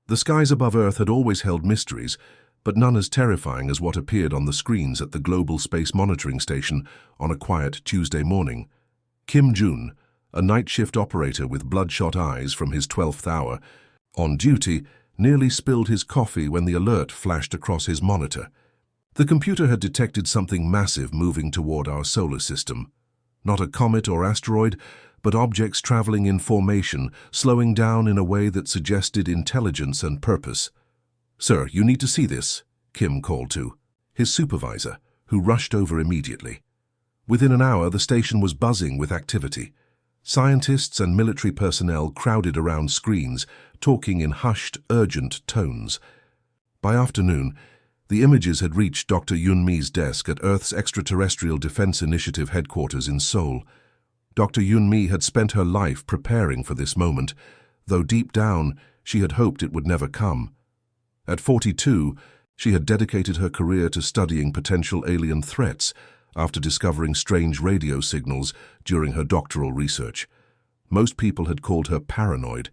The skies above Earth had always held mysteries, but none as terrifying as what appeared on the screens at the Global Space Monitoring Station on a quiet Tuesday morning. Kim Jun, a night shift operator with bloodshot eyes from his 12th hour, on duty, nearly spilled his coffee when the alert flashed across his monitor. The computer had detected something massive moving toward our solar system. Not a comet or asteroid, but objects traveling in formation, slowing down in a way that suggested intelligence and purpose. "Sir, you need to see this," Kim called to his supervisor, who rushed over immediately. Within an hour, the station was buzzing with activity. Scientists and military personnel crowded around screens, talking in hushed, urgent tones. By afternoon, the images had reached Dr. Yunmi's desk at Earth's Extraterrestrial Defense Initiative headquarters in Seoul. Dr. Yunmi had spent her life preparing for this moment, though deep down she had hoped it would never come. At 42, she had dedicated her career to studying potential alien threats after discovering strange radio signals during her doctoral research. Most people had called her paranoid.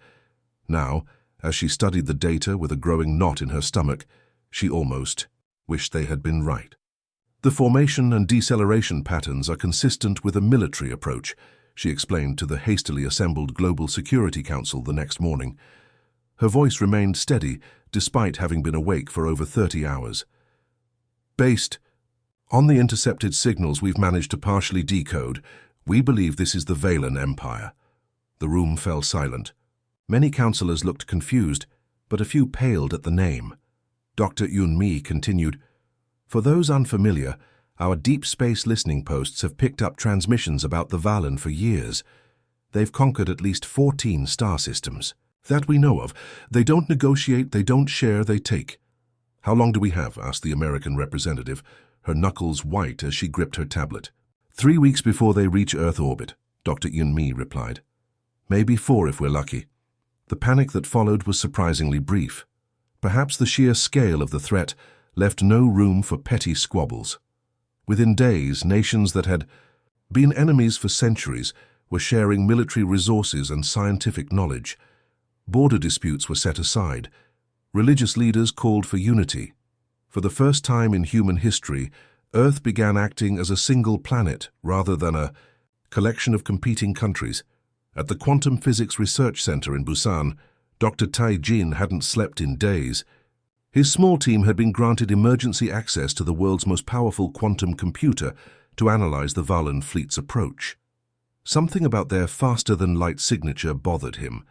Now, as she studied the data with a growing knot in her stomach, she almost wished they had been right. "The formation and deceleration patterns are consistent with a military approach," she explained to the hastily assembled Global Security Council the next morning. Her voice remained steady despite having been awake for over 30 hours. "Based on the intercepted signals we've managed to partially decode, we believe this is the Valen Empire." The room fell silent. Many councillors looked confused, but a few paled at the name. Dr. Yunmi continued, "For those unfamiliar, our deep space listening posts have picked up transmissions about the Valen for years. They've conquered at least 14 star systems. That we know of. They don't negotiate, they don't share, they take." "How long do we have?" asked the American representative, her knuckles white as she gripped her tablet. 3 weeks before they reach Earth orbit," Dr. Yunmi replied. "Maybe 4 if we're lucky." The panic that followed was surprisingly brief. Perhaps the sheer scale of the threat left no room for petty squabbles. Within days, nations that had been enemies for centuries were sharing military resources and scientific knowledge. Border disputes were set aside. Religious leaders called for unity. For the first time in human history, Earth began acting as a single planet rather than a collection of competing countries. At the Quantum Physics Research Center in Busan, Dr. Tai Jin hadn't slept in days. His small team had been granted emergency access to the world's most powerful quantum computer to analyze the Valen fleet's approach. Something about their faster-than-light signature bothered him,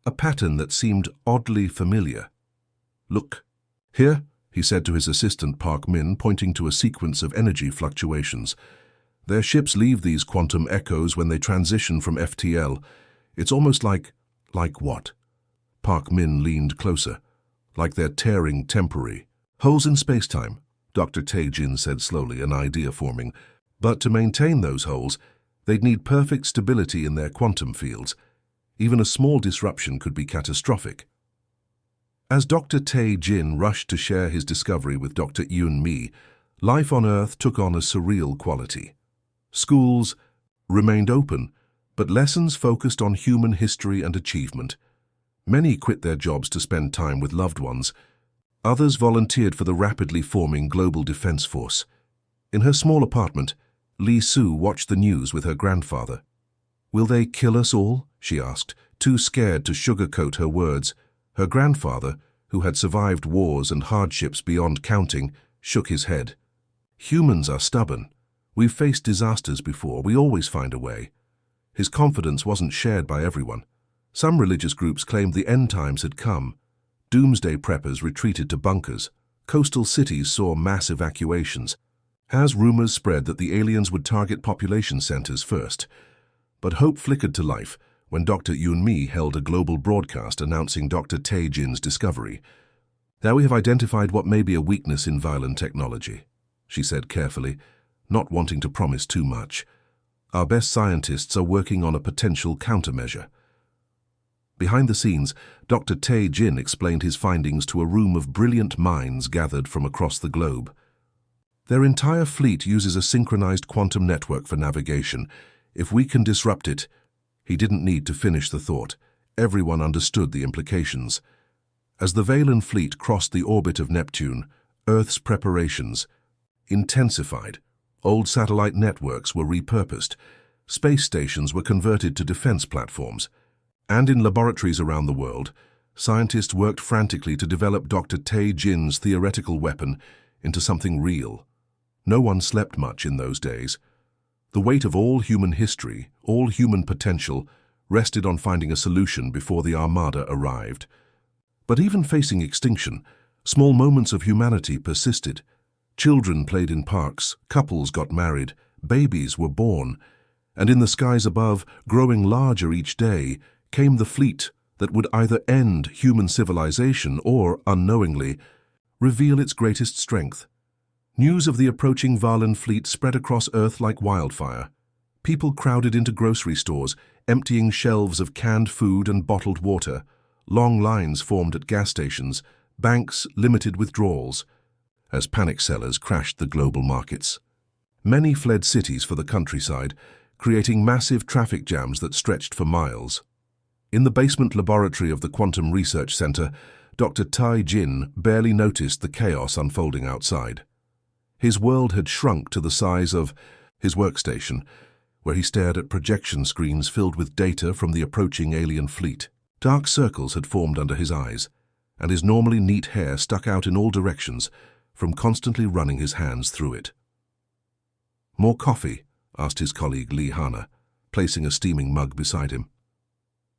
a pattern that seemed oddly familiar. "Look, here," he said to his assistant Park Min, pointing to a sequence of energy fluctuations. "Their ships leave these quantum echoes when they transition from FTL. It's almost like..." "Like what?" Park Min leaned closer. "Like they're tearing temporary holes in space-time," Dr. Tae-jin said slowly, an idea forming. "But to maintain those holes, they'd need perfect stability in their quantum fields. Even a small disruption could be catastrophic." As Dr. Tae-jin rushed to share his discovery with Dr. Yun-mi, life on Earth took on a surreal quality. Schools remained open, but lessons focused on human history and achievement. Many quit their jobs to spend time with loved ones. Others volunteered for the rapidly forming Global Defense Force. In her small apartment, Lee Soo watched the news with her grandfather. "Will they kill us all?" she asked, too scared to sugarcoat her words. Her grandfather, who had survived wars and hardships beyond counting, shook his head. "Humans are stubborn. We've faced disasters before. We always find a way." His confidence wasn't shared by everyone. Some religious groups claimed the end times had come. Doomsday preppers retreated to bunkers. Coastal cities saw mass evacuations, as rumors spread that the aliens would target population centers first. But hope flickered to life when Dr. Yun-mi held a global broadcast announcing Dr. Tae-jin's discovery. "Now we have identified what may be a weakness in Valen technology," she said carefully, not wanting to promise too much. "Our best scientists are working on a potential countermeasure." Behind the scenes, Dr. Tae-jin explained his findings to a room of brilliant minds gathered from across the globe. "Their entire fleet uses a synchronized quantum network for navigation. If we can disrupt it..." He didn't need to finish the thought. Everyone understood the implications. As the Valen fleet crossed the orbit of Neptune, Earth's preparations intensified. Old satellite networks were repurposed. Space stations were converted to defense platforms. And in laboratories around the world, scientists worked frantically to develop Dr. Tae Jin's theoretical weapon into something real. No one slept much in those days. The weight of all human history, all human potential, rested on finding a solution before the Armada arrived. But even facing extinction, small moments of humanity persisted. Children played in parks, couples got married, babies were born, and in the skies above, growing larger each day, came the fleet that would either end human civilization or, unknowingly, reveal its greatest strength. News of the approaching Valen fleet spread across Earth like wildfire. People crowded into grocery stores, emptying shelves of canned food and bottled water. Long lines formed at gas stations, banks limited withdrawals, as panic sellers crashed the global markets. Many fled cities for the countryside, creating massive traffic jams that stretched for miles. In the basement laboratory of the Quantum Research Center, Dr. Tae Jin barely noticed the chaos unfolding outside. His world had shrunk to the size of his workstation, where he stared at projection screens filled with data from the approaching alien fleet. Dark circles had formed under his eyes, and his normally neat hair stuck out in all directions from constantly running his hands through it. "More coffee?" asked his colleague Lee Hana, placing a steaming mug beside him.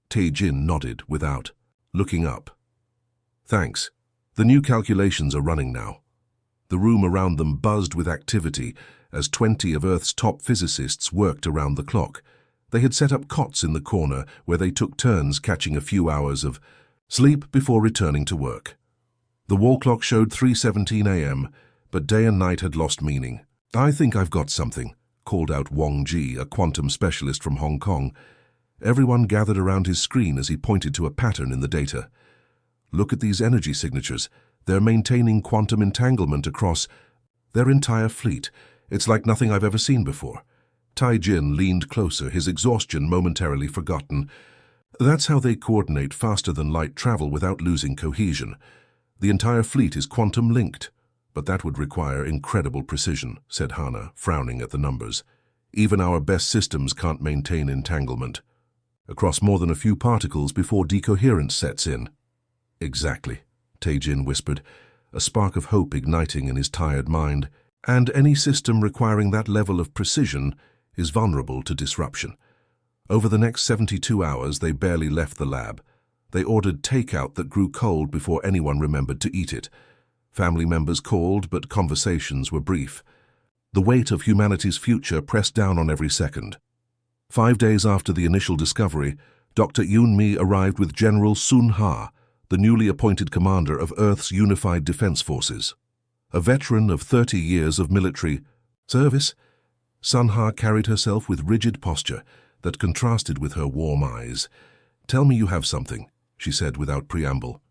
Tae Jin nodded without looking up. "Thanks. The new calculations are running now." The room around them buzzed with activity as 20 of Earth's top physicists worked around the clock. They had set up cots in the corner where they took turns catching a few hours of sleep before returning to work. The wall clock showed 3:17 a.m., but day and night had lost meaning. "I think I've got something," called out Wong Ji, a quantum specialist from Hong Kong. Everyone gathered around his screen as he pointed to a pattern in the data. "Look at these energy signatures. They're maintaining quantum entanglement across their entire fleet. It's like nothing I've ever seen before." Tae Jin leaned closer, his exhaustion momentarily forgotten. "That's how they coordinate faster than light travel without losing cohesion. The entire fleet is quantum linked. But that would require incredible precision," said Hana, frowning at the numbers. "Even our best systems can't maintain entanglement across more than a few particles before decoherence sets in." "Exactly," Tae Jin whispered, a spark of hope igniting in his tired mind. "And any system requiring that level of precision is vulnerable to disruption." Over the next 72 hours, they barely left the lab. They ordered takeout that grew cold before anyone remembered to eat it. Family members called, but conversations were brief. The weight of humanity's future pressed down on every second. 5 days after the initial discovery, Dr. Yoon-mi arrived with General Sun Ha, the newly appointed commander of Earth's Unified Defense Forces. A veteran of 30 years of military service, Sun Ha carried herself with rigid posture that contrasted with her warm eyes. "Tell me you have something," she said without preamble.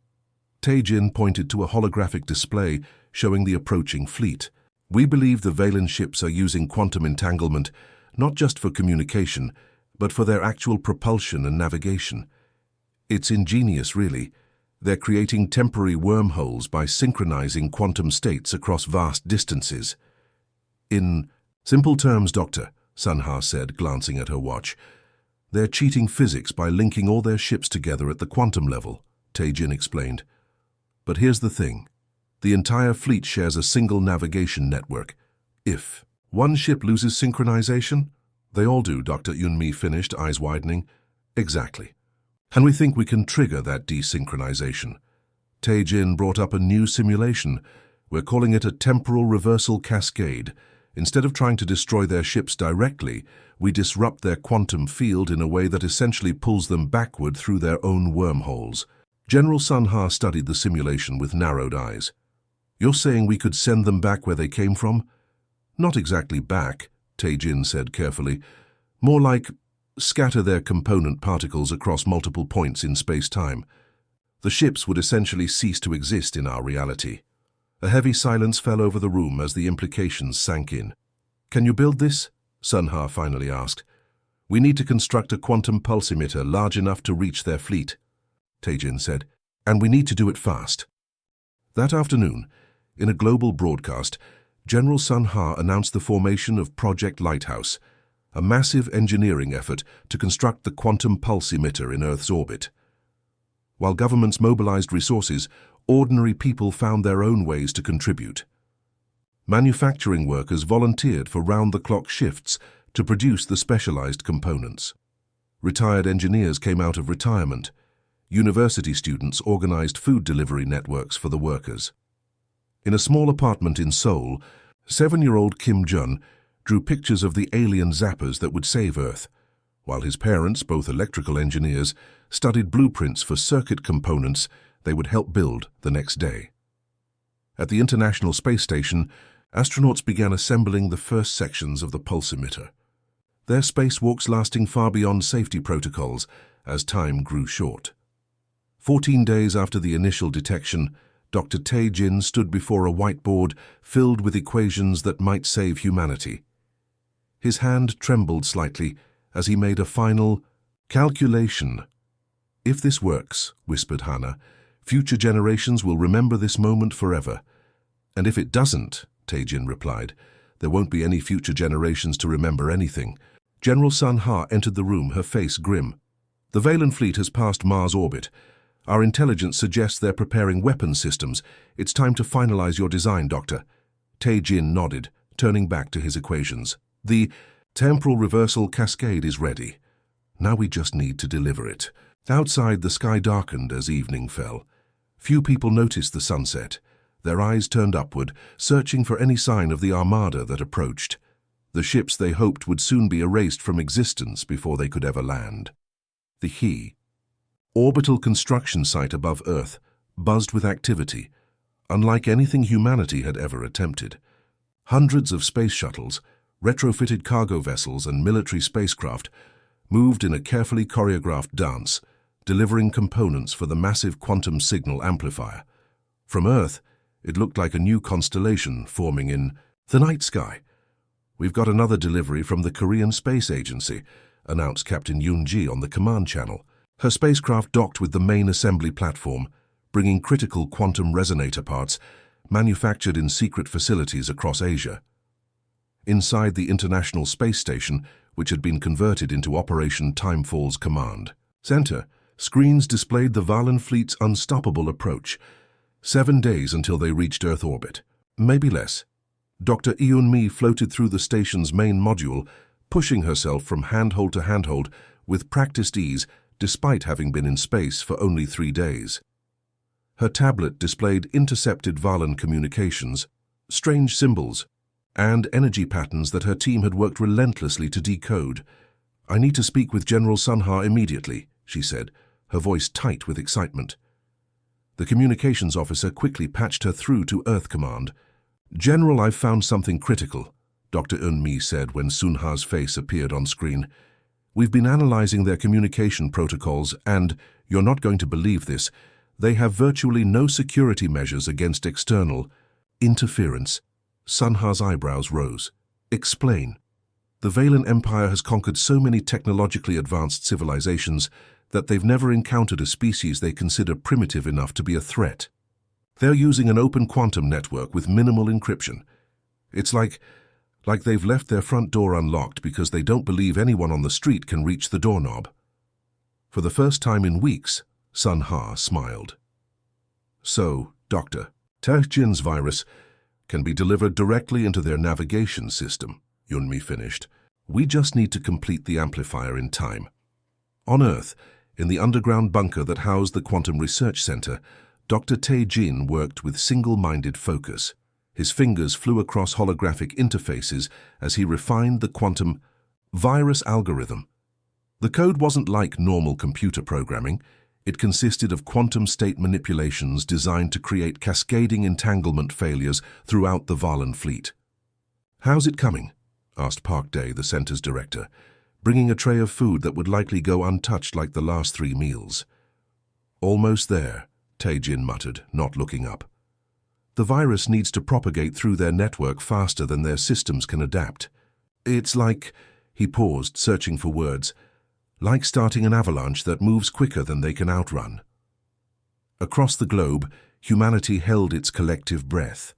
Tae Jin pointed to a holographic display showing the approaching fleet. "We believe the Valen ships are using quantum entanglement not just for communication, but for their actual propulsion and navigation. It's ingenious, really. They're creating temporary wormholes by synchronizing quantum states across vast distances." "In simple terms, Doctor," Sun Ha said, glancing at her watch, "they're cheating physics by linking all their ships together at the quantum level," Tae Jin explained. "But here's the thing. The entire fleet shares a single navigation network. If one ship loses synchronization, they all do," Dr. Yoon-mi finished, eyes widening. "Exactly. And we think we can trigger that desynchronization." Tae Jin brought up a new simulation. "We're calling it a temporal reversal cascade. Instead of trying to destroy their ships directly, we disrupt their quantum field in a way that essentially pulls them backward through their own wormholes." General Sun Ha studied the simulation with narrowed eyes. "You're saying we could send them back where they came from?" "Not exactly back," Tae Jin said carefully. "More like scatter their component particles across multiple points in space-time. The ships would essentially cease to exist in our reality." A heavy silence fell over the room as the implications sank in. "Can you build this?" Sun Ha finally asked. "We need to construct a quantum pulse emitter large enough to reach their fleet," Tae Jin said. And we need to do it fast. That afternoon, in a global broadcast, General Sun Ha announced the formation of Project Lighthouse, a massive engineering effort to construct the quantum pulse emitter in Earth's orbit. While governments mobilized resources, ordinary people found their own ways to contribute. Manufacturing workers volunteered for round-the-clock shifts to produce the specialized components. Retired engineers came out of retirement. University students organized food delivery networks for the workers. In a small apartment in Seoul, 7-year-old Kim Jun drew pictures of the alien zappers that would save Earth, while his parents, both electrical engineers, studied blueprints for circuit components they would help build the next day. At the International Space Station, astronauts began assembling the first sections of the pulse emitter, their spacewalks lasting far beyond safety protocols as time grew short. 14 days after the initial detection, Dr. Tae Jin stood before a whiteboard filled with equations that might save humanity. His hand trembled slightly as he made a final calculation. "If this works," whispered Hannah, "future generations will remember this moment forever. And if it doesn't," Tae Jin replied, "there won't be any future generations to remember anything." General Sun Ha entered the room, her face grim. "The Valen fleet has passed Mars orbit. Our intelligence suggests they're preparing weapons systems. It's time to finalize your design, Doctor." Tae Jin nodded, turning back to his equations. "The temporal reversal cascade is ready. Now we just need to deliver it." Outside, the sky darkened as evening fell. Few people noticed the sunset. Their eyes turned upward, searching for any sign of the armada that approached. The ships they hoped would soon be erased from existence before they could ever land. The HFY orbital construction site above Earth buzzed with activity, unlike anything humanity had ever attempted. Hundreds of space shuttles, retrofitted cargo vessels, and military spacecraft moved in a carefully choreographed dance, delivering components for the massive quantum signal amplifier. From Earth, it looked like a new constellation forming in the night sky. "We've got another delivery from the Korean Space Agency," announced Captain Yoon-ji on the command channel. Her spacecraft docked with the main assembly platform, bringing critical quantum resonator parts manufactured in secret facilities across Asia. Inside the International Space Station, which had been converted into Operation Timefall's Command Center, screens displayed the Valen fleet's unstoppable approach. 7 days until they reached Earth orbit. Maybe less. Dr. Eun-mi floated through the station's main module, pushing herself from handhold to handhold with practiced ease, despite having been in space for only 3 days. Her tablet displayed intercepted Valen communications, strange symbols, and energy patterns that her team had worked relentlessly to decode. "I need to speak with General Sun Ha immediately," she said, her voice tight with excitement. The communications officer quickly patched her through to Earth Command. "General, I've found something critical," Dr. Eun-mi said when Sun Ha's face appeared on screen. "We've been analyzing their communication protocols and, you're not going to believe this, they have virtually no security measures against external interference." Sun Ha's eyebrows rose. "Explain." "The Valen Empire has conquered so many technologically advanced civilizations that they've never encountered a species they consider primitive enough to be a threat. They're using an open quantum network with minimal encryption. It's like they've left their front door unlocked because they don't believe anyone on the street can reach the doorknob." For the first time in weeks, Sun Ha smiled. "So, Doctor, Tae Jin's virus can be delivered directly into their navigation system," Yoon-mi finished. "We just need to complete the amplifier in time." On Earth, in the underground bunker that housed the Quantum Research Center, Dr. Tae Jin worked with single-minded focus. His fingers flew across holographic interfaces as he refined the quantum virus algorithm. The code wasn't like normal computer programming. It consisted of quantum state manipulations designed to create cascading entanglement failures throughout the Valen fleet. "How's it coming?" asked Park Day, the center's director, bringing a tray of food that would likely go untouched like the last 3 meals. "Almost there," Tae Jin muttered, not looking up. "The virus needs to propagate through their network faster than their systems can adapt. It's like," he paused, searching for words, "like starting an avalanche that moves quicker than they can outrun." Across the globe, humanity held its collective breath.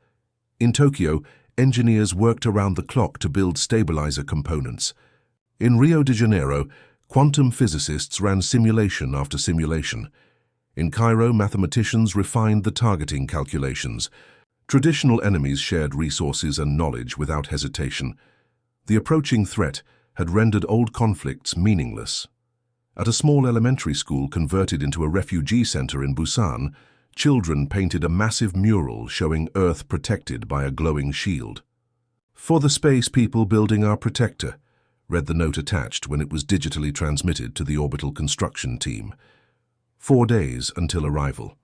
In Tokyo, engineers worked around the clock to build stabilizer components. In Rio de Janeiro, quantum physicists ran simulation after simulation. In Cairo, mathematicians refined the targeting calculations. Traditional enemies shared resources and knowledge without hesitation. The approaching threat had rendered old conflicts meaningless. At a small elementary school converted into a refugee center in Busan, children painted a massive mural showing Earth protected by a glowing shield. "For the space people building our protector," read the note attached when it was digitally transmitted to the orbital construction team. 4 days until arrival.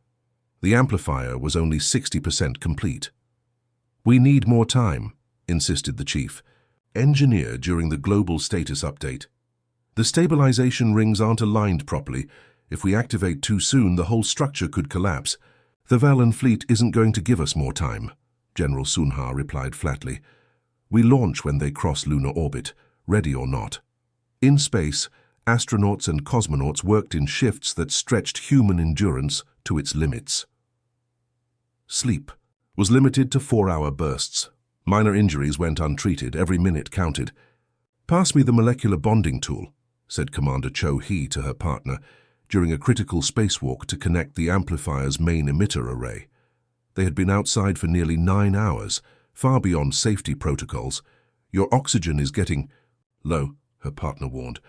The amplifier was only 60% complete. "We need more time," insisted the chief, engineer during the global status update. "The stabilization rings aren't aligned properly. If we activate too soon, the whole structure could collapse. The Valen fleet isn't going to give us more time," General Sunha replied flatly. "We launch when they cross lunar orbit, ready or not." In space, astronauts and cosmonauts worked in shifts that stretched human endurance to its limits. Sleep was limited to 4-hour bursts. Minor injuries went untreated, every minute counted. "Pass me the molecular bonding tool," said Commander Cho Hee to her partner, during a critical spacewalk to connect the amplifier's main emitter array. They had been outside for nearly 9 hours, far beyond safety protocols. "Your oxygen is getting low," her partner warned.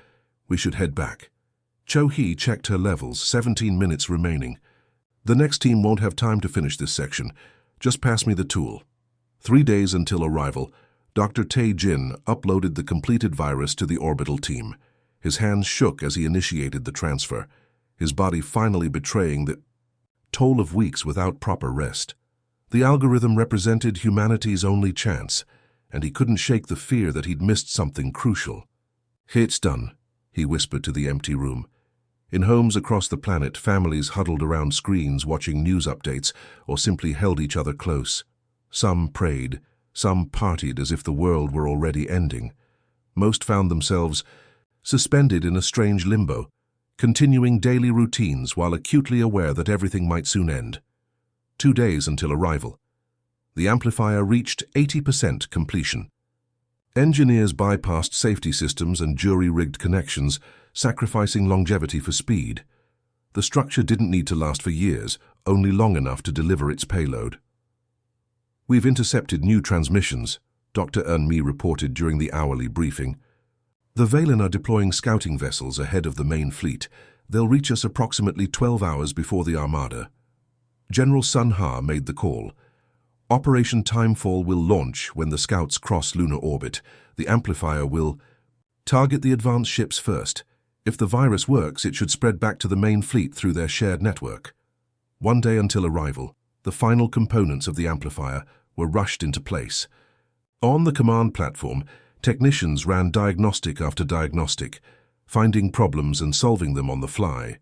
"We should head back." Cho Hee checked her levels, 17 minutes remaining. "The next team won't have time to finish this section. Just pass me the tool." 3 days until arrival, Dr. Tae Jin uploaded the completed virus to the orbital team. His hands shook as he initiated the transfer, his body finally betraying the toll of weeks without proper rest. The algorithm represented humanity's only chance, and he couldn't shake the fear that he'd missed something crucial. "It's done," he whispered to the empty room. In homes across the planet, families huddled around screens watching news updates or simply held each other close. Some prayed, some partied as if the world were already ending. Most found themselves suspended in a strange limbo, continuing daily routines while acutely aware that everything might soon end. 2 days until arrival. The amplifier reached 80% completion. Engineers bypassed safety systems and jury-rigged connections, sacrificing longevity for speed. The structure didn't need to last for years, only long enough to deliver its payload. "We've intercepted new transmissions," Dr. Eun-mi reported during the hourly briefing. "The Valen are deploying scouting vessels ahead of the main fleet. They'll reach us approximately 12 hours before the Armada." General Sun Ha made the call. "Operation Timefall will launch when the scouts cross lunar orbit. The amplifier will target the advanced ships first. If the virus works, it should spread back to the main fleet through their shared network." 1 day until arrival, the final components of the amplifier were rushed into place. On the command platform, technicians ran diagnostic after diagnostic, finding problems and solving them on the fly.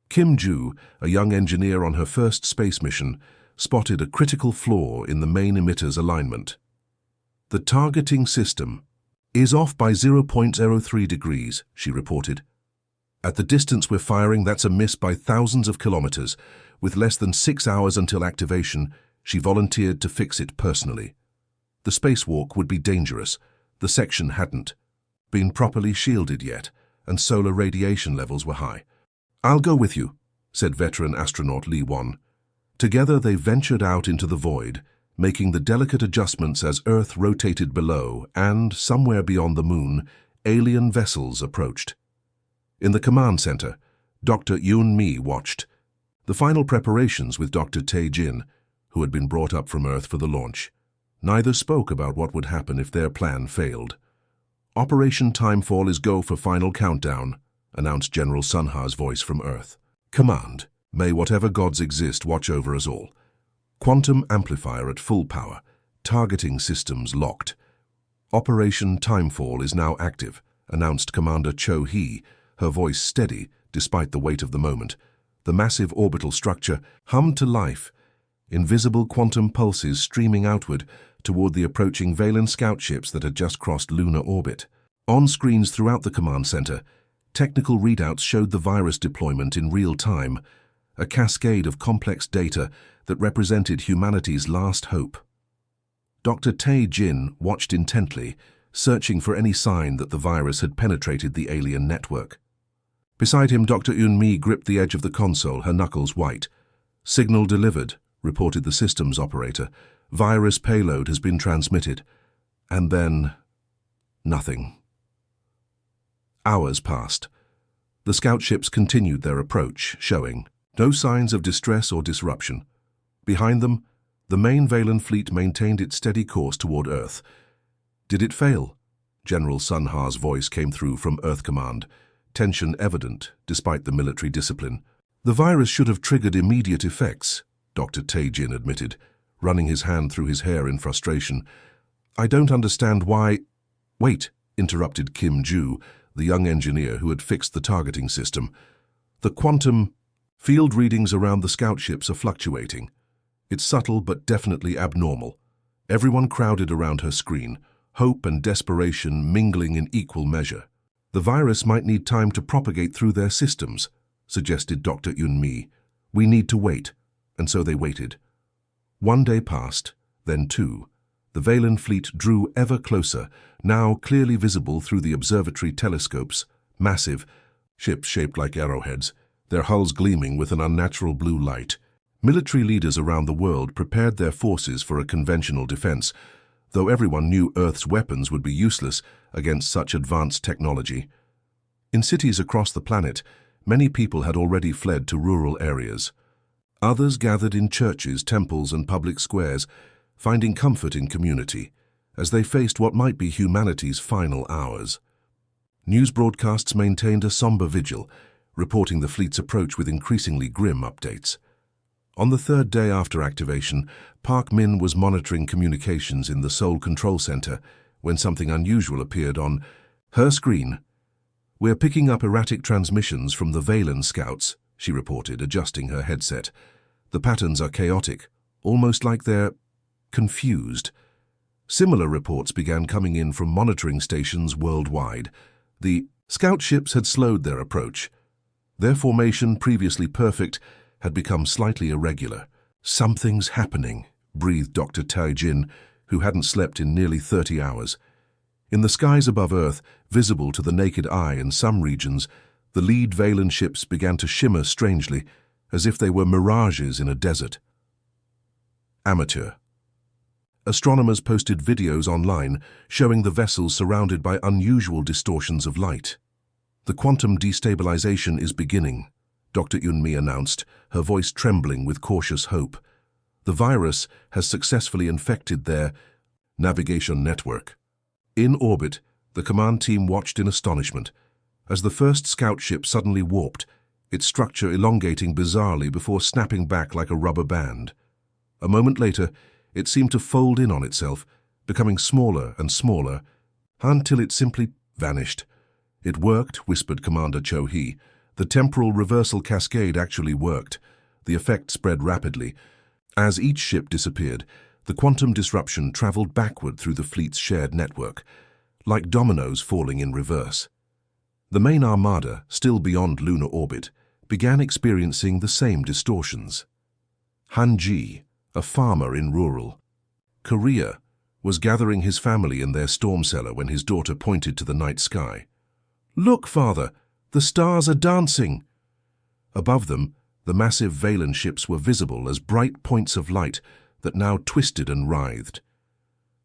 Kim Ju, a young engineer on her first space mission, spotted a critical flaw in the main emitter's alignment. "The targeting system is off by 0.03 degrees, she reported. "At the distance we're firing, that's a miss by thousands of kilometers. With less than 6 hours until activation, she volunteered to fix it personally. The spacewalk would be dangerous. The section hadn't been properly shielded yet, and solar radiation levels were high. "I'll go with you," said veteran astronaut Lee Won. Together they ventured out into the void, making the delicate adjustments as Earth rotated below and, somewhere beyond the moon, alien vessels approached. In the command center, Dr. Yoon-mi watched the final preparations with Dr. Tae Jin, who had been brought up from Earth for the launch. Neither spoke about what would happen if their plan failed. "Operation Timefall is go for final countdown," announced General Sun Ha's voice from Earth. "Command, may whatever gods exist watch over us all. Quantum amplifier at full power, targeting systems locked. Operation Timefall is now active," announced Commander Cho Hee, her voice steady despite the weight of the moment. The massive orbital structure hummed to life, invisible quantum pulses streaming outward toward the approaching Valen scout ships that had just crossed lunar orbit. On screens throughout the command center, technical readouts showed the virus deployment in real time. a cascade of complex data that represented humanity's last hope. Dr. Tae Jin watched intently, searching for any sign that the virus had penetrated the alien network. Beside him, Dr. Eun-mi gripped the edge of the console, her knuckles white. "Signal delivered," reported the systems operator. "Virus payload has been transmitted." And then, nothing. Hours passed. The scout ships continued their approach, showing no signs of distress or disruption. Behind them, the main Valen fleet maintained its steady course toward Earth. "Did it fail?" General Sun Ha's voice came through from Earth Command, tension evident despite the military discipline. "The virus should have triggered immediate effects," Dr. Tae Jin admitted, running his hand through his hair in frustration. "I don't understand why—" "Wait," interrupted Kim Ju, the young engineer who had fixed the targeting system. "The quantum field readings around the scout ships are fluctuating. It's subtle but definitely abnormal." Everyone crowded around her screen, hope and desperation mingling in equal measure. "The virus might need time to propagate through their systems," suggested Dr. Eun-mi. "We need to wait." And so they waited. 1 day passed, then 2. The Valen fleet drew ever closer, now clearly visible through the observatory telescopes, massive ships shaped like arrowheads, their hulls gleaming with an unnatural blue light. Military leaders around the world prepared their forces for a conventional defense, though everyone knew Earth's weapons would be useless against such advanced technology. In cities across the planet, many people had already fled to rural areas. Others gathered in churches, temples, and public squares, finding comfort in community, as they faced what might be humanity's final hours. News broadcasts maintained a somber vigil, reporting the fleet's approach with increasingly grim updates. On the 3rd day after activation, Park Min was monitoring communications in the Seoul Control Center when something unusual appeared on her screen. "We're picking up erratic transmissions from the Valen scouts," she reported, adjusting her headset. "The patterns are chaotic, almost like they're confused." Similar reports began coming in from monitoring stations worldwide. The scout ships had slowed their approach. Their formation, previously perfect, had become slightly irregular. "Something's happening," breathed Dr. Tae Jin, who hadn't slept in nearly 30 hours. In the skies above Earth, visible to the naked eye in some regions, the lead Valen ships began to shimmer strangely, as if they were mirages in a desert. Amateur. Astronomers posted videos online showing the vessels surrounded by unusual distortions of light. "The quantum destabilization is beginning," Dr. Eun-mi announced, her voice trembling with cautious hope. "The virus has successfully infected their navigation network." In orbit, the command team watched in astonishment as the first scout ship suddenly warped, its structure elongating bizarrely before snapping back like a rubber band. A moment later, it seemed to fold in on itself, becoming smaller and smaller, until it simply vanished. "It worked," whispered Commander Cho-hee. "The temporal reversal cascade actually worked." The effect spread rapidly. As each ship disappeared, the quantum disruption traveled backward through the fleet's shared network, like dominoes falling in reverse. The main armada, still beyond lunar orbit, began experiencing the same distortions. Han Ji, a farmer in rural Korea, was gathering his family in their storm cellar when his daughter pointed to the night sky. "Look, father, the stars are dancing." Above them, the massive Valen ships were visible as bright points of light that now twisted and writhed.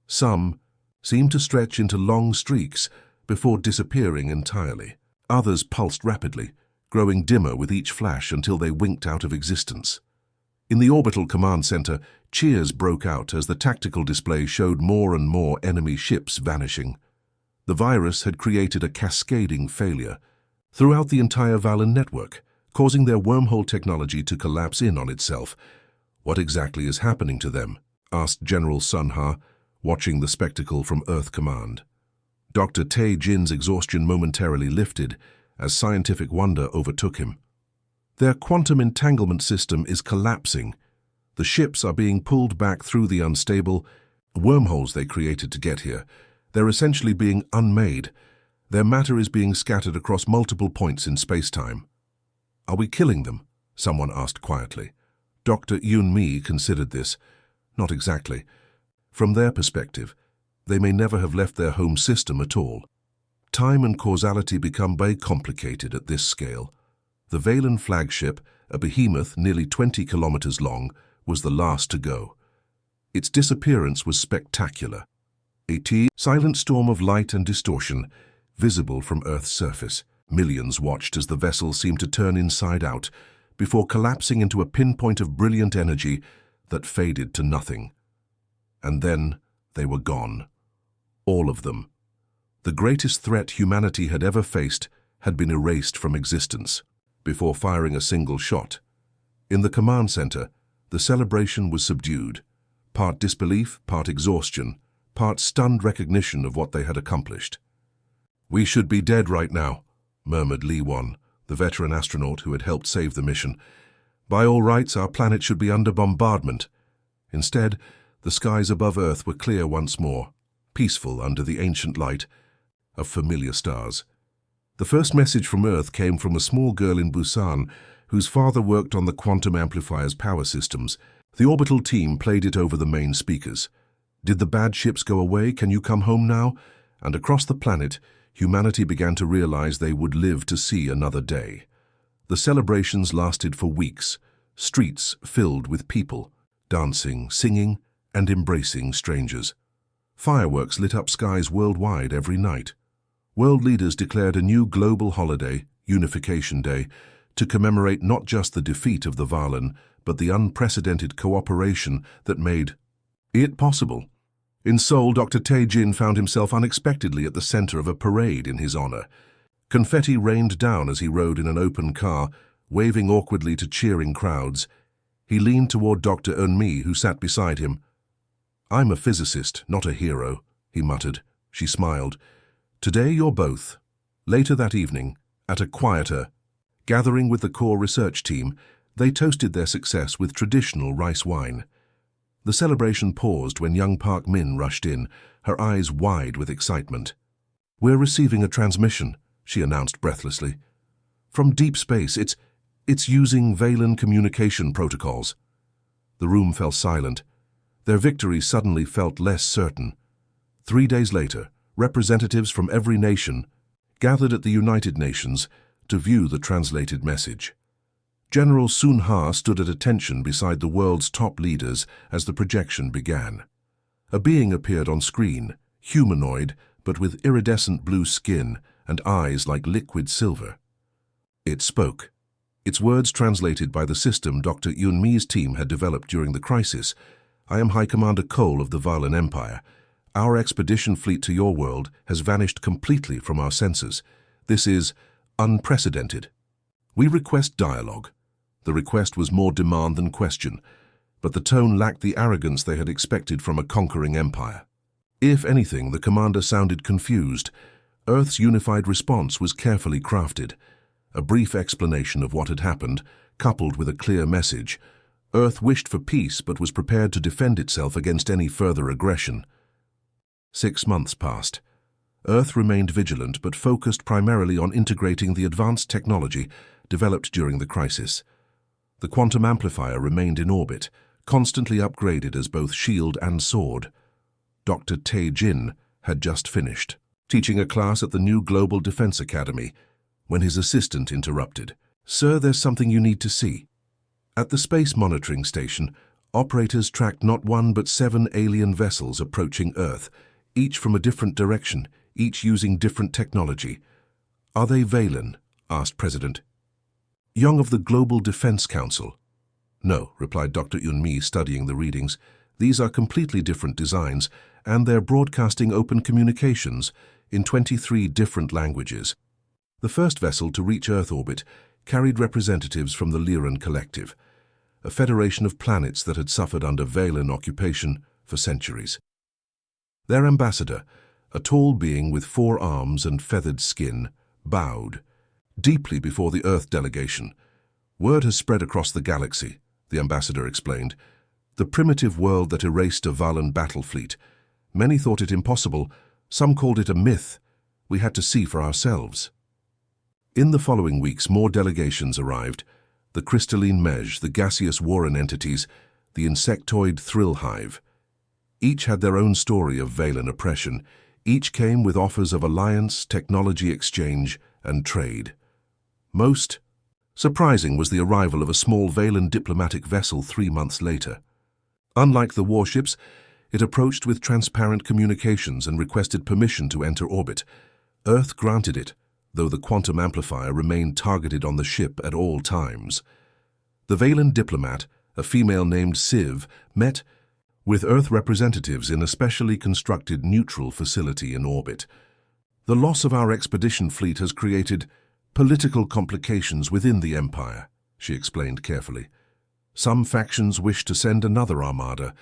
Some seemed to stretch into long streaks before disappearing entirely. Others pulsed rapidly, growing dimmer with each flash until they winked out of existence. In the orbital command center, cheers broke out as the tactical display showed more and more enemy ships vanishing. The virus had created a cascading failure throughout the entire Valen network, causing their wormhole technology to collapse in on itself. "What exactly is happening to them?" asked General Sun Ha, watching the spectacle from Earth Command. Dr. Tae Jin's exhaustion momentarily lifted as scientific wonder overtook him. "Their quantum entanglement system is collapsing. The ships are being pulled back through the unstable wormholes they created to get here. They're essentially being unmade. Their matter is being scattered across multiple points in space-time." "Are we killing them?" someone asked quietly. Dr. Yun-mi considered this. Not exactly. From their perspective, they may never have left their home system at all. Time and causality become very complicated at this scale. The Valen flagship, a behemoth nearly 20 kilometers long, was the last to go. Its disappearance was spectacular. A silent storm of light and distortion, visible from Earth's surface. Millions watched as the vessel seemed to turn inside out, before collapsing into a pinpoint of brilliant energy that faded to nothing. And then they were gone. All of them. The greatest threat humanity had ever faced had been erased from existence, before firing a single shot. In the command center, the celebration was subdued, part disbelief, part exhaustion, part stunned recognition of what they had accomplished. "We should be dead right now," murmured Lee Won, the veteran astronaut who had helped save the mission. "By all rights, our planet should be under bombardment." Instead, the skies above Earth were clear once more, peaceful under the ancient light of familiar stars. The first message from Earth came from a small girl in Busan whose father worked on the quantum amplifier's power systems. The orbital team played it over the main speakers. "Did the bad ships go away? Can you come home now?" And across the planet, humanity began to realize they would live to see another day. The celebrations lasted for weeks, streets filled with people, dancing, singing, and embracing strangers. Fireworks lit up skies worldwide every night. World leaders declared a new global holiday, Unification Day, to commemorate not just the defeat of the Valen, but the unprecedented cooperation that made it possible. In Seoul, Dr. Tae-jin found himself unexpectedly at the center of a parade in his honor. Confetti rained down as he rode in an open car, waving awkwardly to cheering crowds. He leaned toward Dr. Eun-mi, who sat beside him. "I'm a physicist, not a hero," he muttered. She smiled. "Today you're both." Later that evening, at a quieter gathering with the core research team, they toasted their success with traditional rice wine. The celebration paused when young Park Min rushed in, her eyes wide with excitement. "We're receiving a transmission," she announced breathlessly. "From deep space. It's using Valen communication protocols." The room fell silent. Their victory suddenly felt less certain. 3 days later, representatives from every nation gathered at the United Nations to view the translated message. General Sun Ha stood at attention beside the world's top leaders as the projection began. A being appeared on screen, humanoid, but with iridescent blue skin and eyes like liquid silver. It spoke. Its words translated by the system Dr. Yun-mi's team had developed during the crisis. "I am High Commander Cole of the Valen Empire. Our expedition fleet to your world has vanished completely from our sensors. This is unprecedented. We request dialogue." The request was more demand than question, but the tone lacked the arrogance they had expected from a conquering empire. If anything, the commander sounded confused. Earth's unified response was carefully crafted. A brief explanation of what had happened, coupled with a clear message. Earth wished for peace but was prepared to defend itself against any further aggression. 6 months passed. Earth remained vigilant but focused primarily on integrating the advanced technology developed during the crisis. The quantum amplifier remained in orbit, constantly upgraded as both shield and sword. Dr. Tae-jin had just finished teaching a class at the new Global Defense Academy when his assistant interrupted. "Sir, there's something you need to see." At the space monitoring station, operators tracked not one but 7 alien vessels approaching Earth, each from a different direction, each using different technology. "Are they Valen?" asked President Young of the Global Defense Council. "No," replied Dr. Yun-mi, studying the readings. "These are completely different designs, and they're broadcasting open communications in 23 different languages." The first vessel to reach Earth orbit carried representatives from the Lyran Collective, a federation of planets that had suffered under Valen occupation for centuries. Their ambassador, a tall being with 4 arms and feathered skin, bowed deeply before the Earth delegation. "Word has spread across the galaxy," the ambassador explained. "The primitive world that erased a Valen battle fleet. Many thought it impossible, some called it a myth. We had to see for ourselves." In the following weeks, more delegations arrived. the crystalline Mej, the gaseous Warren entities, the insectoid Thrill Hive. Each had their own story of Valen oppression. Each came with offers of alliance, technology exchange, and trade. Most surprising was the arrival of a small Valen diplomatic vessel 3 months later. Unlike the warships, it approached with transparent communications and requested permission to enter orbit. Earth granted it, though the quantum amplifier remained targeted on the ship at all times. The Valen diplomat, a female named Civ, met with Earth representatives in a specially constructed neutral facility in orbit. The loss of our expedition fleet has created political complications within the Empire, she explained carefully. Some factions wish to send another armada.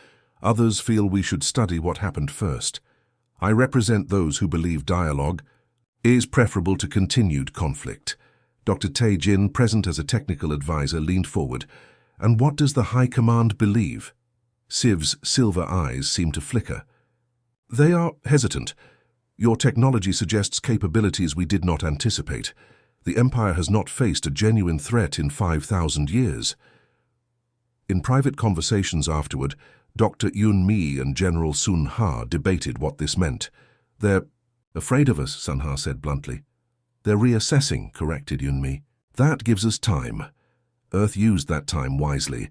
Others feel we should study what happened first. I represent those who believe dialogue is preferable to continued conflict. Dr. Tae Jin, present as a technical advisor, leaned forward. And what does the High Command believe? Civ's silver eyes seemed to flicker. They are hesitant. Your technology suggests capabilities we did not anticipate. The Empire has not faced a genuine threat in 5,000 years. In private conversations afterward, Dr. Yun Mi and General Sun Ha debated what this meant. They're afraid of us, Sun Ha said bluntly. They're reassessing, corrected Yun Mi. That gives us time. Earth used that time wisely.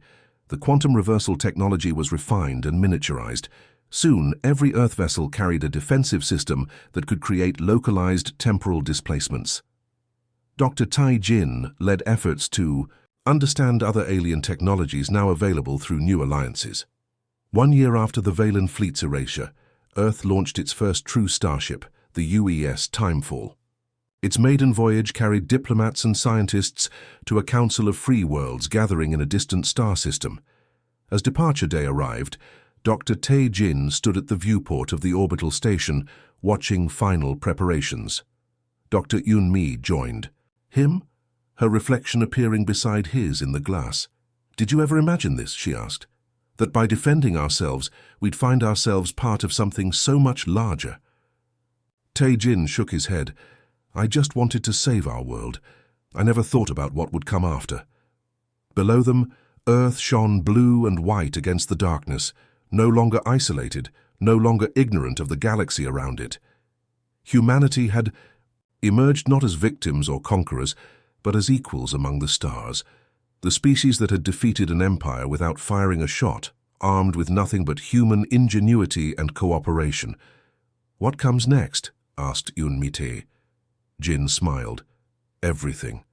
The quantum reversal technology was refined and miniaturized. Soon, every Earth vessel carried a defensive system that could create localized temporal displacements. Dr. Tai Jin led efforts to understand other alien technologies now available through new alliances. 1 year after the Valen fleet's erasure, Earth launched its first true starship, the UES Timefall. Its maiden voyage carried diplomats and scientists to a council of free worlds gathering in a distant star system. As departure day arrived, Dr. Tae Jin stood at the viewport of the orbital station, watching final preparations. Dr. Yun Mi joined. Him? Her reflection appearing beside his in the glass. Did you ever imagine this? She asked. That by defending ourselves, we'd find ourselves part of something so much larger. Tae Jin shook his head. I just wanted to save our world. I never thought about what would come after. Below them, Earth shone blue and white against the darkness, no longer isolated, no longer ignorant of the galaxy around it. Humanity had emerged not as victims or conquerors, but as equals among the stars. The species that had defeated an empire without firing a shot, armed with nothing but human ingenuity and cooperation. What comes next? Asked Yun Mi. Jin smiled. Everything.